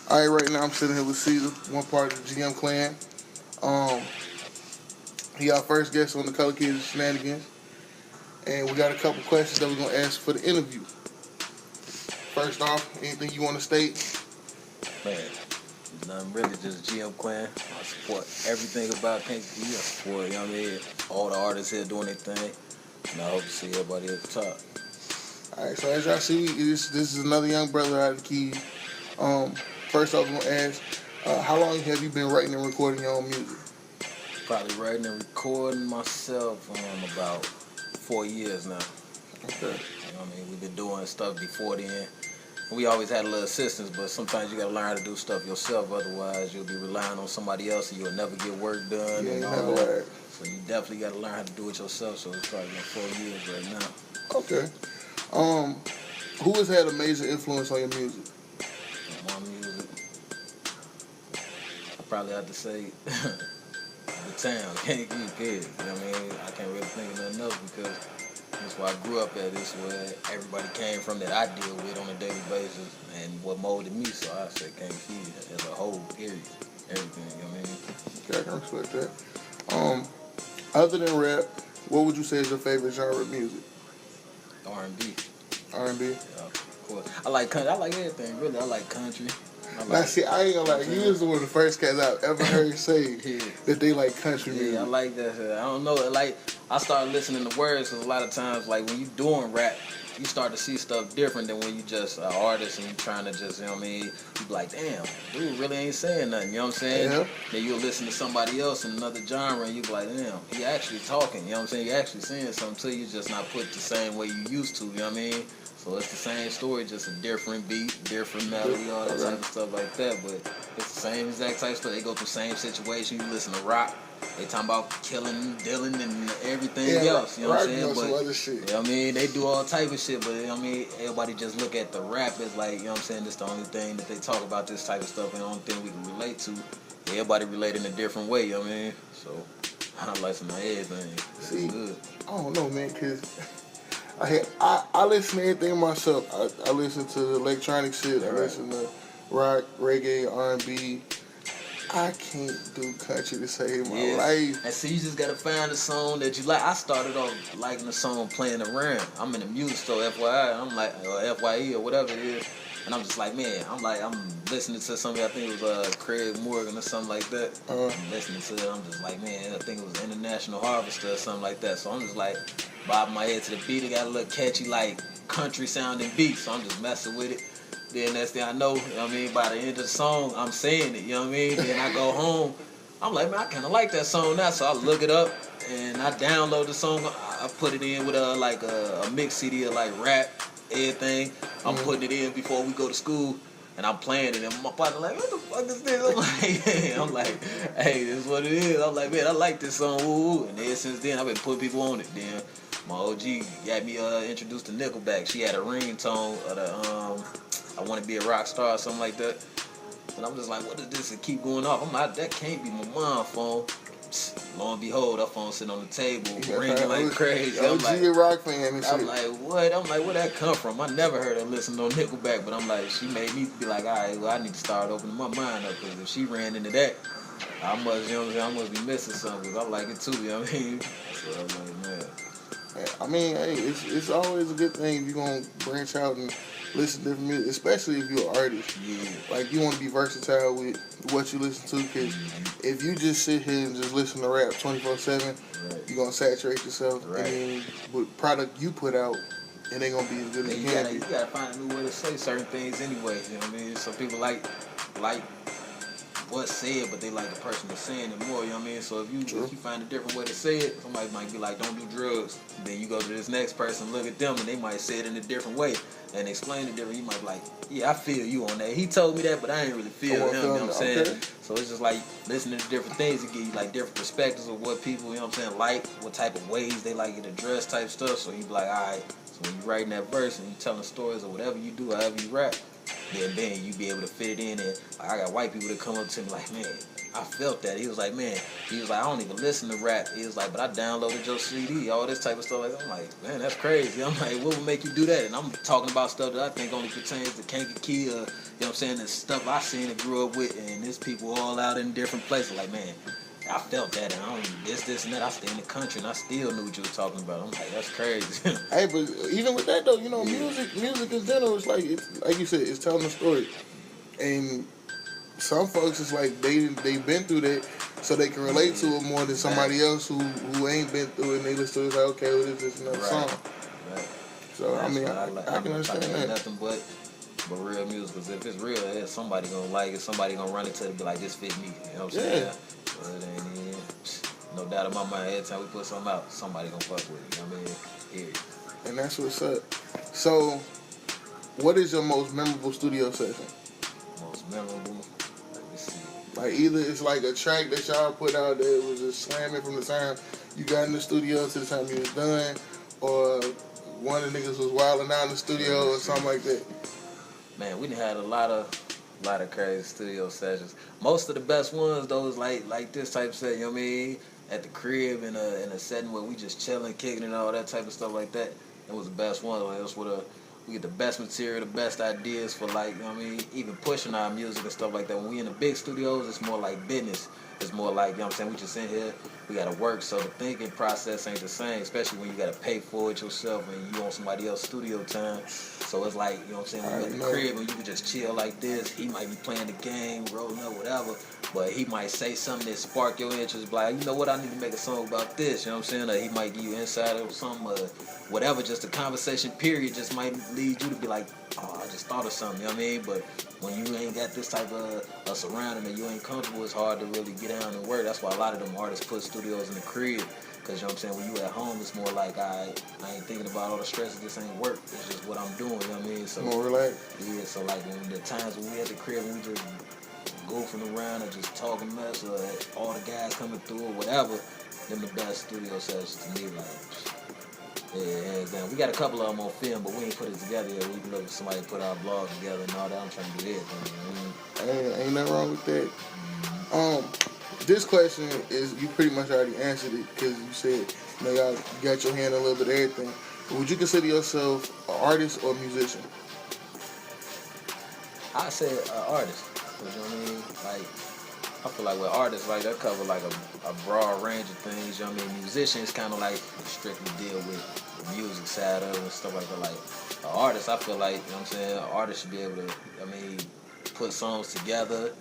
All right, right now I'm sitting here with Caesar, one part of the GM clan. Um, he our first guest on the Color Kids Shenanigans, and we got a couple questions that we're gonna ask for the interview. First off, anything you want to state? Man, nothing really, just GM Clan. I support everything about KP. I support, you know what I mean, all the artists here doing their thing. And I hope to see everybody at the top. All right, so as y'all see, this is another young brother out of the Keys. First off, I'm gonna ask, how long have you been writing and recording your own music? Probably writing and recording myself about 4 years now. Okay. You know what I mean? We've been doing stuff before then. We always had a little assistance, but sometimes you gotta learn how to do stuff yourself. Otherwise, you'll be relying on somebody else, and you'll never get work done. Yeah, and you all never that. learn. So you definitely gotta learn how to do it yourself. So it's probably like 4 years right now. Okay. Who has had a major influence on your music? My music, I probably have to say the town. Can't keep kids. You know what I mean? I can't really think of nothing else because that's where I grew up at. This is where everybody came from that I deal with on a daily basis and what molded me. So I said King Key as a whole, period. Everything, you know what I mean? Okay, I can respect that. Other than rap, what would you say is your favorite genre of music? R&B. R&B? Yeah, of course. I like country. I like everything, really. I like country. Now, see, I ain't gonna lie. You was one of the first cats I've ever heard say that they like country music. Yeah, I like that. I don't know. Like, I started listening to words because a lot of times, like, when you doing rap, you start to see stuff different than when you just an artist and you trying to just, you know what I mean? You be like, damn, dude really ain't saying nothing, you know what I'm saying? Yeah. Then you'll listen to somebody else in another genre and you be like, damn, he actually talking, you know what I'm saying? He actually saying something to you, just not put the same way you used to, you know what I mean? So it's the same story, just a different beat, different melody, all that type of stuff like that. But it's the same exact type of stuff. They go through the same situation. You listen to rock, they talking about killing Dylan and everything else. You know what I'm saying? Some other shit. You know what I mean? They do all type of shit, but you know what I mean? Everybody just look at the rap as like, you know what I'm saying? This the only thing that they talk about this type of stuff and the only thing we can relate to. Everybody relate in a different way, you know what I mean? So I listen to everything. It's good. I don't know, man, because I listen to everything myself. I listen to electronic shit. I listen to rock, reggae, R&B. I can't do country to save my life. And see, you just gotta find a song that you like. I started off liking the song Playing Around. I'm in the music store, FYI. I'm like, or FYE or whatever it is. And I'm just like, man, I'm listening to something, I think it was Craig Morgan or something like that. I'm listening to it, I'm just like, man, I think it was International Harvester or something like that. So I'm just like, bobbing my head to the beat. It got a little catchy, like, country sounding beat. So I'm just messing with it. Then next thing I know, you know what I mean, by the end of the song, I'm saying it, you know what I mean? Then I go home, I'm like, man, I kind of like that song now. So I look it up, and I download the song. I put it in with a mix CD of like rap, everything. I'm putting it in before we go to school, and I'm playing it. And my partner like, what the fuck is this? I'm like, hey, this is what it is. I'm like, man, I like this song. Woo. And then since then, I've been putting people on it. Then my OG got me introduced to Nickelback. She had a ringtone of the I Want to Be a Rock Star or something like that. And I'm just like, what is this? It keep going off. I'm like, that can't be my mom's phone. Lo and behold, that phone sitting on the table, ringing like crazy. I'm like, rock fan and shit. I'm like, what? I'm like, where that come from? I never heard her listen to Nickelback, but I'm like, she made me be like, all right, well, I need to start opening my mind up, because if she ran into that, I must, you know what I'm saying, I must be missing something, because I like it too, you know what I mean? So I'm like, man. I mean, hey, it's always a good thing if you're going to branch out and listen to different music, especially if you're an artist. Yeah. Like, you want to be versatile with what you listen to, because if you just sit here and just listen to rap 24/7, you're going to saturate yourself. Right. And with product you put out, it ain't going to be as good as it can be. You got to find a new way to say certain things anyway, you know what I mean? Some people like what's said, but they like the person that's saying it more, you know what I mean? So if you find a different way to say it, somebody might be like, don't do drugs. Then you go to this next person, look at them, and they might say it in a different way and explain it different. You might be like, yeah, I feel you on that. He told me that, but I ain't really feel him, you know what I'm saying? Okay. So it's just like listening to different things to give you like different perspectives of what people, you know what I'm saying, like, what type of ways they like it to dress type stuff. So you be like, all right, so when you writing that verse and you telling stories or whatever you do, however you rap, then you be able to fit it in. And like, I got white people that come up to me like, man, I felt that. He was like, man, he was like, I don't even listen to rap. He was like, but I downloaded your CD, all this type of stuff. Like, I'm like, man, that's crazy. I'm like, what would make you do that? And I'm talking about stuff that I think only pertains to Kankakee, you know what I'm saying, and stuff I seen and grew up with, and there's people all out in different places. Like, man, I felt that, and I don't this, and that. I stay in the country, and I still knew what you were talking about. I'm like, that's crazy. Hey, but even with that though, you know, music in general, it's like you said, it's telling a story, and some folks it's like they've been through that, so they can relate to it more than somebody else who ain't been through it, and they listen to it, it's like, okay, well, this is another song. Right. So That's I mean, what I can understand that. Nothing but real music. Because if it's real, somebody gonna like it. Somebody gonna run into it and be like, this fit me. You know what I'm saying? But it ain't even, no doubt in my mind. Every time we put something out, somebody gonna fuck with it. You know what I mean? Yeah. And that's what's up. So, what is your most memorable studio session? Most memorable. Let me see. Like either it's like a track that y'all put out that was just slamming from the time you got in the studio to the time you was done, or one of the niggas was wilding out in the studio or something like that. Man, we done had a lot of crazy studio sessions. Most of the best ones, those like this type of set, you know what I mean? At the crib in a setting where we just chilling, kicking and all that type of stuff like that. That was the best one. Like, that's what we get the best material, the best ideas for, like, you know what I mean, even pushing our music and stuff like that. When we in the big studios, it's more like business. It's more like, you know what I'm saying, we just in here, we gotta work, so the thinking process ain't the same, especially when you gotta pay for it yourself and you on somebody else's studio time. So it's like, you know what I'm saying, when you at the crib and you can just chill like this, he might be playing the game, rolling up, whatever, but he might say something that spark your interest, like, you know what, I need to make a song about this, you know what I'm saying, or he might give you insight or something, whatever, just a conversation period just might lead you to be like, oh, I just thought of something, you know what I mean, but when you ain't got this type of surrounding and you ain't comfortable, it's hard to really get down and work. That's why a lot of them artists put studios in the crib. Because, you know what I'm saying, when you at home, it's more like, I ain't thinking about all the stress, this ain't work. It's just what I'm doing, you know what I mean? So, more relaxed. Yeah, so like when the times when we at the crib and we just goofing around or just talking mess or all the guys coming through or whatever, them the best studio sessions to me, like... Yeah, hands down. We got a couple of them on film, but we ain't put it together yet. We can look for somebody to put our blog together and all that. I'm trying to do that. Ain't nothing wrong with that. This question is, you pretty much already answered it because you said, you know, y'all got your hand in a little bit of everything. But would you consider yourself an artist or a musician? I say artist. You know what I mean? Like, I feel like with artists, like, that cover like a broad range of things. You know what I mean? Musicians kind of like strictly deal with the music side of it and stuff like that. Like, an artist, I feel like, you know what I'm saying, an artist should be able to, I mean, put songs together,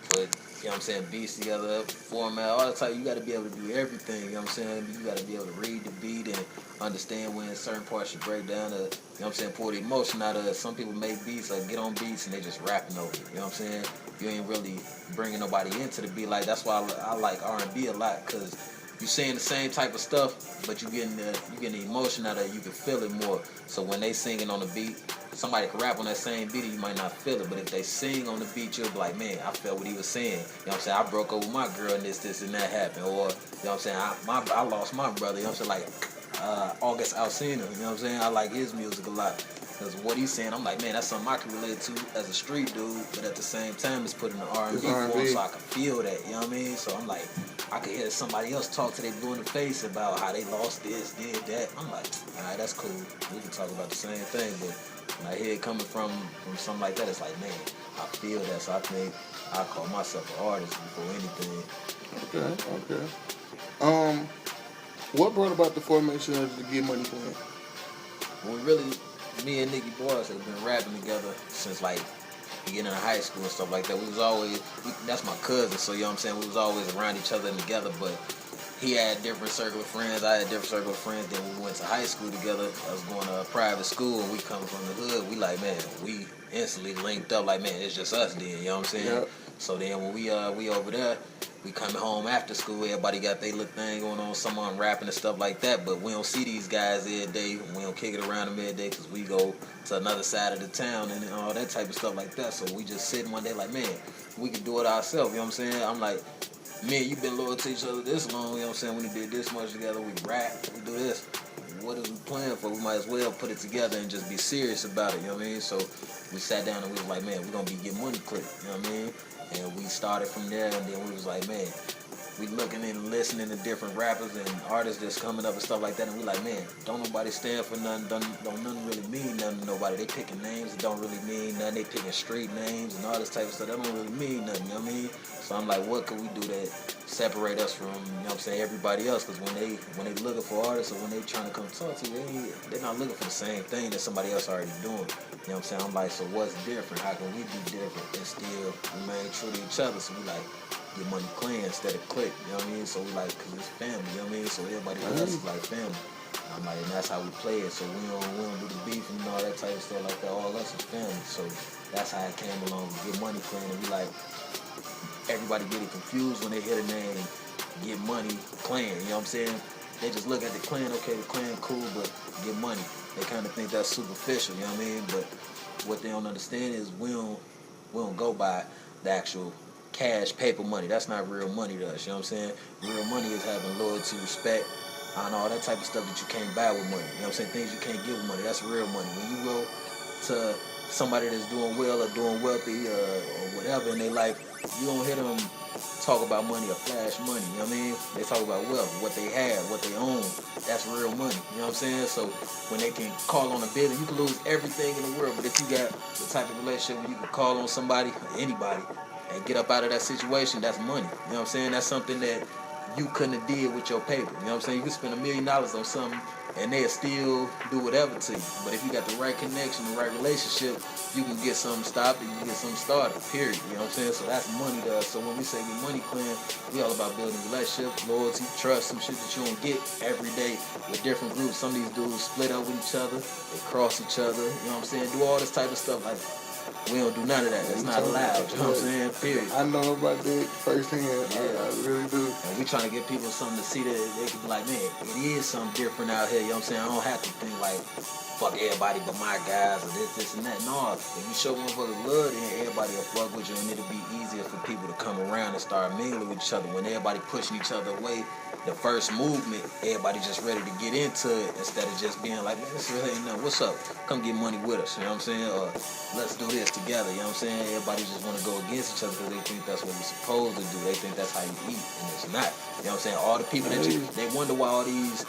put, you know what I'm saying, beats together, format, all that type. You got to be able to do everything, you know what I'm saying? You got to be able to read the beat and understand when certain parts should break down, you know what I'm saying, pull the emotion out of it. Some people make beats or get on beats and they just rapping over it, you know what I'm saying? You ain't really bringing nobody into the beat. Like, that's why I like R&B a lot, because you saying the same type of stuff, but you getting the emotion out of it. You can feel it more. So when they singing on the beat, somebody can rap on that same beat and you might not feel it, but if they sing on the beat, you'll be like, man, I felt what he was saying. You know what I'm saying? I broke up with my girl and this and that happened. Or, you know what I'm saying, I lost my brother. You know what I'm saying? Like, August Alsina, you know what I'm saying? I like his music a lot. Because what he's saying, I'm like, man, that's something I can relate to as a street dude, but at the same time, it's put in the R&B form so I can feel that, you know what I mean? So I'm like, I could hear somebody else talk to their blue in the face about how they lost this, did that. I'm like, all right, that's cool. We can talk about the same thing, but when I hear it coming from something like that, it's like, man, I feel that. So I think I call myself an artist before anything. Okay. What brought about the formation of the Get Money Plan? Well, really, me and Nicky Boys have been rapping together since like beginning of high school and stuff like that. We was always, that's my cousin, so you know what I'm saying, we was always around each other and together, but he had different circle of friends, I had different circle of friends. Then we went to high school together. I was going to a private school and we come from the hood. We like, man, we instantly linked up like, man, it's just us then, you know what I'm saying? Yep. So then when we over there, we coming home after school, everybody got their little thing going on, someone rapping and stuff like that, but we don't see these guys every day. We don't kick it around them every day because we go to another side of the town and all that type of stuff like that. So we just sitting one day like, man, we can do it ourselves, you know what I'm saying? I'm like, man, you been loyal to each other this long, you know what I'm saying? We did this much together, we rap, we do this. what are we playing for? We might as well put it together and just be serious about it, you know what I mean? So we sat down and we was like, man, we're gonna be Get Money Click, you know what I mean? And we started from there, and then we was like, man, we looking and listening to different rappers and artists that's coming up and stuff like that, and we like, man, don't nobody stand for nothing, don't nothing really mean nothing to nobody. They picking names that don't really mean nothing. They picking street names and all this type of stuff that don't really mean nothing, you know what I mean? So I'm like, what could we do that separate us from, you know what I'm saying, everybody else? Because when they looking for artists or when they trying to come talk to you, they're not looking for the same thing that somebody else already doing. You know what I'm saying? I'm like, so what's different? How can we be different and still remain true to each other? So we like, Get Money Clan instead of Click, you know what I mean? So we like, cause it's family, you know what I mean? So everybody with us is like family. I'm like, and that's how we play it. So we don't do the beef and all that type of stuff like that. All us is family. So that's how it came along with Get Money Clan. And we like, everybody getting confused when they hear the name Get Money Clan, you know what I'm saying? They just look at the clan, okay, the clan cool, but get money. They kind of think that's superficial, you know what I mean? But what they don't understand is we don't go by the actual cash paper money. That's not real money to us, you know what I'm saying? Real money is having loyalty, respect, and all that type of stuff that you can't buy with money. You know what I'm saying? Things you can't give with money. That's real money. When you go to somebody that's doing well or doing wealthy or whatever in their life, you don't hear them talk about money or flash money, you know what I mean? They talk about wealth, what they have, what they own. That's real money, you know what I'm saying? So when they can call on a business, you can lose everything in the world, but if you got the type of relationship where you can call on somebody, anybody, and get up out of that situation, that's money, you know what I'm saying? That's something that you couldn't have did with your paper, you know what I'm saying? You can spend $1 million on something and they'll still do whatever to you. But if you got the right connection, the right relationship, you can get something stopped and you can get something started, period. You know what I'm saying? So that's money to us. So when we say Get Money Clan, we all about building relationships, loyalty, trust, some shit that you don't get every day with different groups. Some of these dudes split up with each other, they cross each other, you know what I'm saying? Do all this type of stuff like we don't do none of that. That's not allowed. You know what I'm saying? Period. I know about that firsthand. Yeah. I really do. And we trying to give people something to see that they can be like, man, it is something different out here. You know what I'm saying? I don't have to think like, fuck everybody but my guys or this and that. No, if you show motherfuckers love, then everybody will fuck with you, and it'll be easier for people to come around and start mingling with each other. When everybody pushing each other away, the first movement, everybody just ready to get into it instead of just being like, man, this really ain't nothing. What's up? Come get money with us. You know what I'm saying? Or let's do this together. You know what I'm saying? Everybody just want to go against each other because they think that's what we're supposed to do. They think that's how you eat, and it's not. You know what I'm saying? All the people that they wonder why all these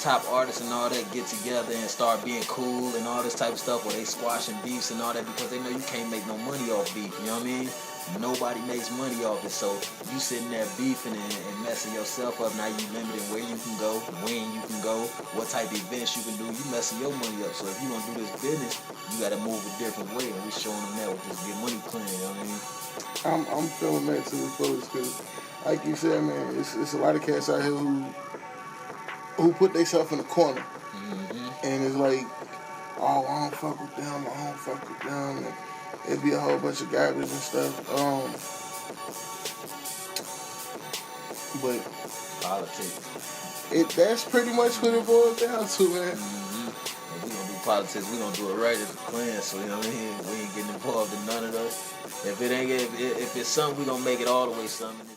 top artists and all that get together and start being cool and all this type of stuff, where they squashing beefs and all that, because they know you can't make no money off beef. You know what I mean? Nobody makes money off it. So you sitting there beefing and messing yourself up. Now you limiting where you can go, when you can go, what type of events you can do. You messing your money up. So if you gonna do this business, you gotta move a different way. And we showing them that with this Get Money Clan. You know what I mean? I'm feeling that to the fullest because, like you said, man, it's a lot of cats out here who put themselves in the corner, and it's like, oh, I don't fuck with them, I don't fuck with them, and it'd be a whole bunch of garbage and stuff. But Politics. That's pretty much what it boils down to, man. If we gonna do politics, we gonna do it right as a clan. So you know what I mean? We ain't getting involved in none of those. If it's something, we gonna make it all the way something.